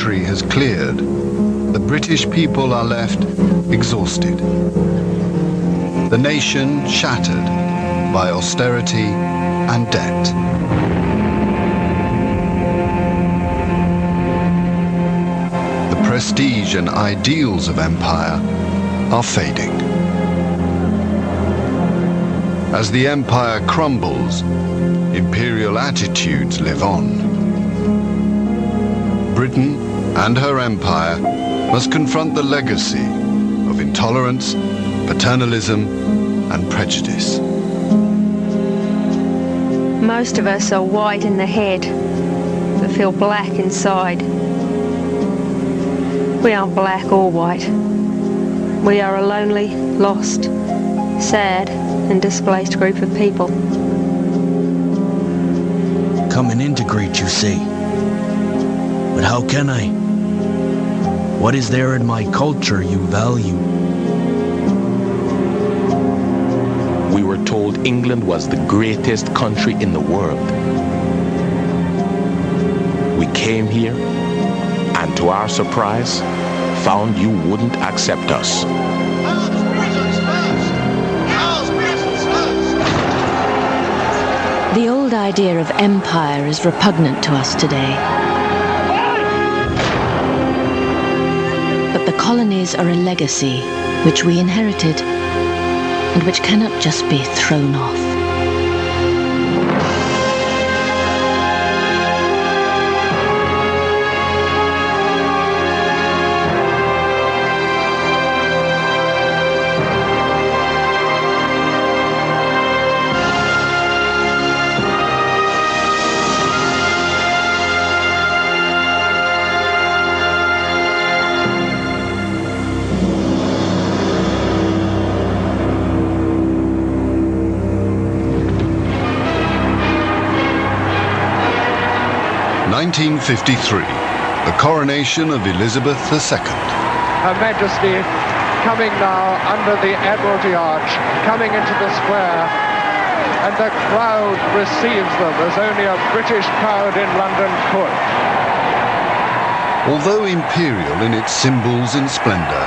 territory has cleared, the British people are left exhausted. The nation shattered by austerity and debt. The prestige and ideals of empire are fading. As the empire crumbles, imperial attitudes live on. Britain and her empire must confront the legacy of intolerance, paternalism, and prejudice. Most of us are white in the head, but feel black inside. We aren't black or white. We are a lonely, lost, sad, and displaced group of people. Come and integrate, you say. But how can I? What is there in my culture you value? We were told England was the greatest country in the world. We came here, and to our surprise, found you wouldn't accept us. The old idea of empire is repugnant to us today. But the colonies are a legacy which we inherited and which cannot just be thrown off. In 1953, the coronation of Elizabeth II. Her Majesty coming now under the Admiralty Arch, coming into the square, and the crowd receives them as only a British crowd in London could. Although imperial in its symbols and splendour,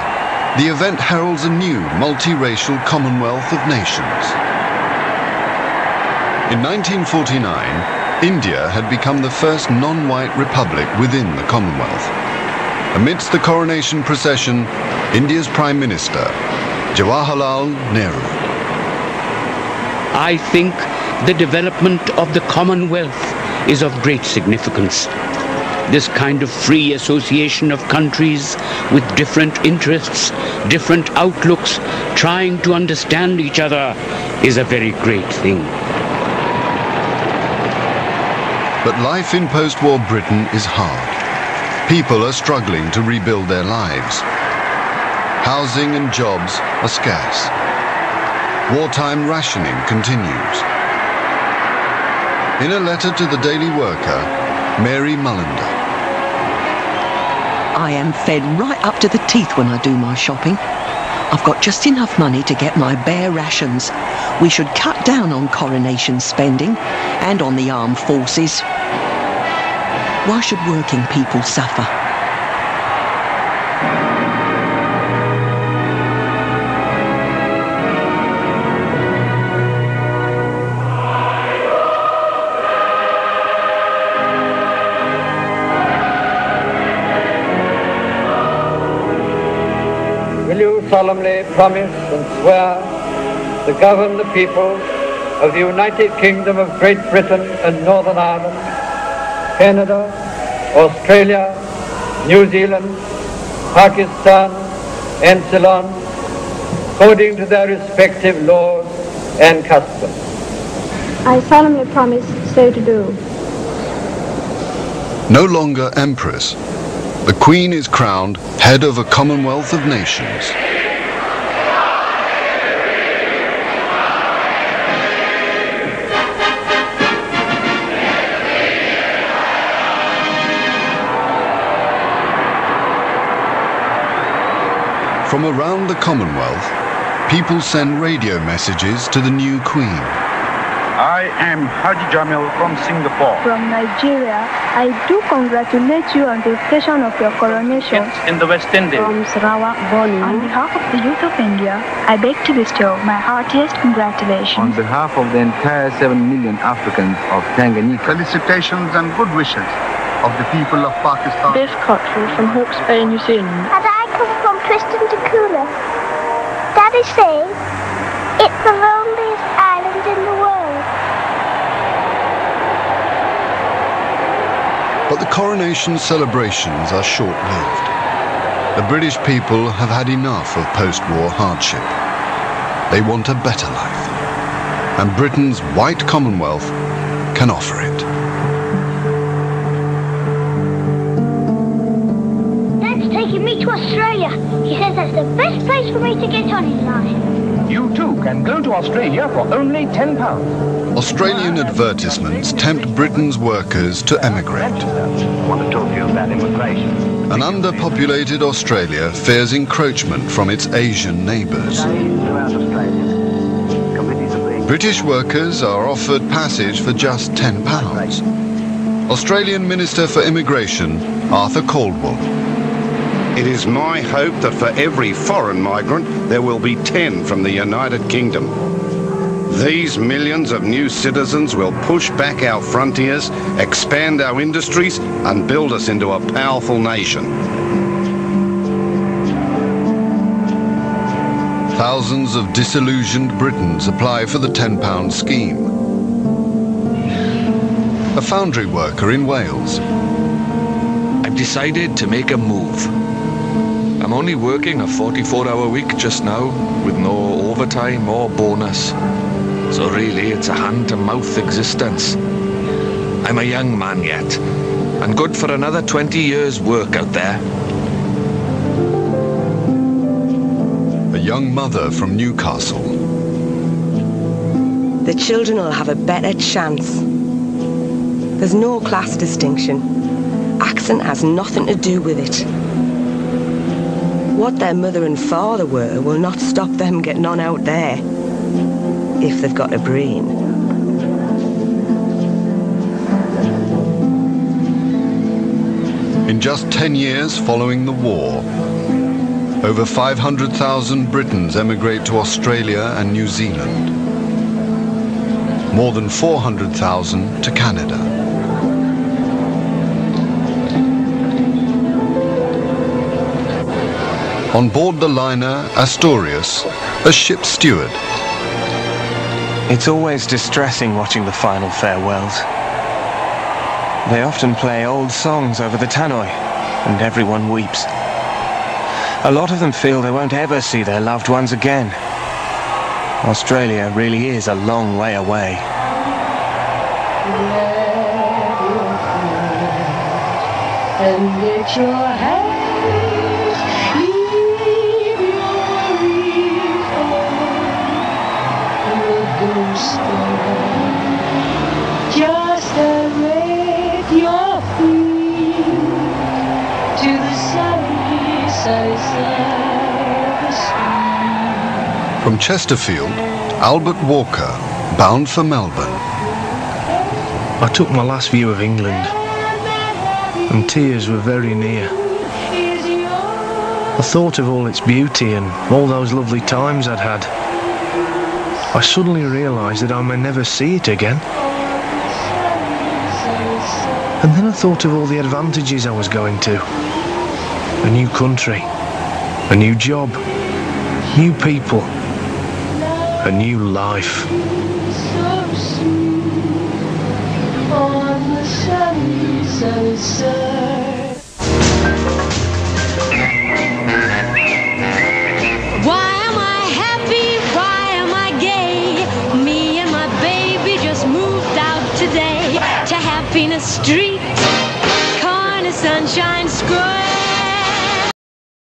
the event heralds a new multiracial Commonwealth of Nations. In 1949, India had become the first non-white republic within the Commonwealth. Amidst the coronation procession, India's Prime Minister, Jawaharlal Nehru. I think the development of the Commonwealth is of great significance. This kind of free association of countries with different interests, different outlooks, trying to understand each other is a very great thing. But life in post-war Britain is hard. People are struggling to rebuild their lives. Housing and jobs are scarce. Wartime rationing continues. In a letter to the Daily Worker, Mary Mullender. I am fed right up to the teeth when I do my shopping. I've got just enough money to get my bare rations. We should cut down on coronation spending and on the armed forces. Why should working people suffer? Will you solemnly promise and swear to govern the people of the United Kingdom of Great Britain and Northern Ireland, Canada, Australia, New Zealand, Pakistan, and Ceylon, according to their respective laws and customs? I solemnly promise so to do. No longer Empress, the Queen is crowned head of a Commonwealth of Nations. From around the Commonwealth, people send radio messages to the new Queen. I am Haji Jamil from Singapore. From Nigeria, I do congratulate you on the occasion of your coronation. In the West Indies. From Sarawak, Borneo. On behalf of the youth of India, I beg to bestow my heartiest congratulations. On behalf of the entire 7 million Africans of Tanganyika, felicitations and good wishes of the people of Pakistan. Biff Cottrell from Hawke's Bay, New Zealand. And I come from Tristan da Cunha. Daddy says it's the loneliest island in the world. But the coronation celebrations are short-lived. The British people have had enough of post-war hardship. They want a better life. And Britain's white Commonwealth can offer it. Dad's taking me to Australia. He says that's the best place for me to get on in life. You too can go to Australia for only £10. Australian advertisements tempt Britain's workers to emigrate. I want to talk to you about immigration. An underpopulated Australia fears encroachment from its Asian neighbours. British workers are offered passage for just £10. Australian Minister for Immigration, Arthur Caldwell. It is my hope that for every foreign migrant, there will be 10 from the United Kingdom. These millions of new citizens will push back our frontiers, expand our industries, and build us into a powerful nation. Thousands of disillusioned Britons apply for the £10 scheme. A foundry worker in Wales. I've decided to make a move. I'm only working a 44-hour week just now, with no overtime or bonus. So really, it's a hand-to-mouth existence. I'm a young man yet, and good for another 20 years' work out there. A young mother from Newcastle. The children will have a better chance. There's no class distinction. Accent has nothing to do with it. What their mother and father were will not stop them getting on out there, if they've got a brain. In just 10 years following the war, over 500,000 Britons emigrate to Australia and New Zealand. More than 400,000 to Canada. On board the liner Asturias, a ship steward. It's always distressing watching the final farewells. They often play old songs over the tannoy, and everyone weeps. A lot of them feel they won't ever see their loved ones again. Australia really is a long way away. And let your hands leave your just await your feet to the sunny side of the sea. From Chesterfield, Albert Walker, bound for Melbourne. I took my last view of England, and tears were very near. I thought of all its beauty and all those lovely times I'd had. I suddenly realised that I may never see it again. And then I thought of all the advantages I was going to. A new country, a new job, new people, a new life. So sweet on the sunny side. Happiness Street, corner, sunshine, square.